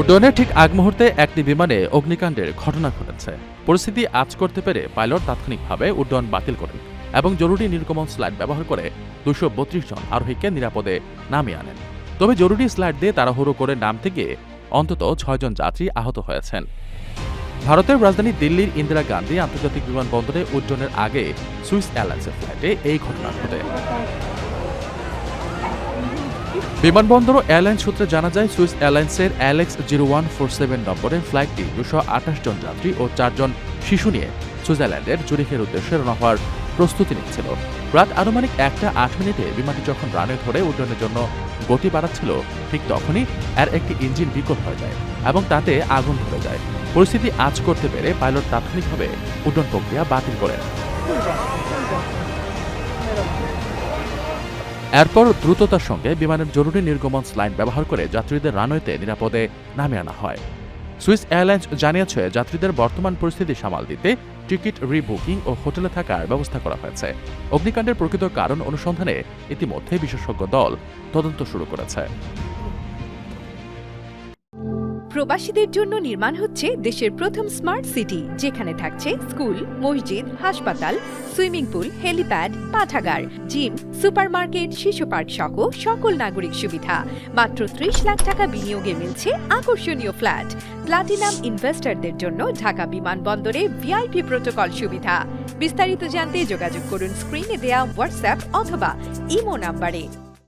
উড্ডয়নের ঠিক আগ মুহূর্তে একটি বিমানে অগ্নিকাণ্ডের ঘটনা ঘটেছে। পরিস্থিতি আঁচ করতে পেরে পাইলট তাৎক্ষণিকভাবে উড্ডয়ন বাতিল করেন এবং জরুরি নির্গমন স্লাইড ব্যবহার করে ২৩২ জন আরোহীকে নিরাপদে নামিয়ে আনেন। তবে জরুরি স্লাইড দিয়ে তাড়াহুড়ো করে নামতে গিয়ে অন্তত ৬ জন যাত্রী আহত হয়েছেন। ভারতের রাজধানী দিল্লির ইন্দিরা গান্ধী আন্তর্জাতিক বিমানবন্দরে উড্ডয়নের আগে সুইস এয়ারলাইন্সের ফ্লাইটে এই ঘটনা ঘটে। বিমানবন্দর ও এয়ারলাইন সূত্রে জানা যায়, সুইস এয়ারলাইন্সের LX0147 নম্বরের ফ্লাইটটি ২২৮ জন যাত্রী ও ৪ জন শিশু নিয়ে সুইজারল্যান্ডের জুরিখের উদ্দেশ্যে রওনা হওয়ার প্রস্তুতি নিচ্ছিল। রাত আনুমানিক ১টা ৮ মিনিটে বিমানটি যখন রানওয়ে ধরে উড্ডয়নের জন্য গতি বাড়াচ্ছিল, ঠিক তখনই এর একটি ইঞ্জিন বিকল হয়ে যায় এবং তাতে আগুন ধরে যায়। পরিস্থিতি আঁচ করতে পেরে পাইলট তাৎক্ষণিকভাবে উড্ডয়ন প্রক্রিয়া বাতিল করেন। এরপর দ্রুততার সঙ্গে বিমানের জরুরি নির্গমন স্লাইড ব্যবহার করে যাত্রীদের রানওয়েতে নিরাপদে নামিয়ে আনা হয়। সুইস এয়ারলাইন্স জানিয়েছে, যাত্রীদের বর্তমান পরিস্থিতি সামাল দিতে টিকিট রিবুকিং ও হোটেলে থাকার ব্যবস্থা করা হয়েছে। অগ্নিকাণ্ডের প্রকৃত কারণ অনুসন্ধানে ইতিমধ্যে বিশেষজ্ঞ দল তদন্ত শুরু করেছে। প্রবাসীদের জন্য নির্মাণ হচ্ছে দেশের প্রথম স্মার্ট সিটি, যেখানে থাকছে স্কুল, মসজিদ, হাসপাতাল, সুইমিং পুল, হেলিপ্যাড, পাঠাগার, জিম, সুপারমার্কেট, শিশু পার্ক সহ সকল নাগরিক সুবিধা। মাত্র ৩০ লাখ টাকা বিনিয়োগে মিলছে আকর্ষণীয় ফ্ল্যাট। প্লাটিনাম ইনভেস্টরদের জন্য ঢাকা বিমানবন্দরে ভিআইপি প্রোটোকল সুবিধা। বিস্তারিত জানতে যোগাযোগ করুন স্ক্রিনে দেয়া হোয়াটসঅ্যাপ অথবা ইমো নাম্বারে।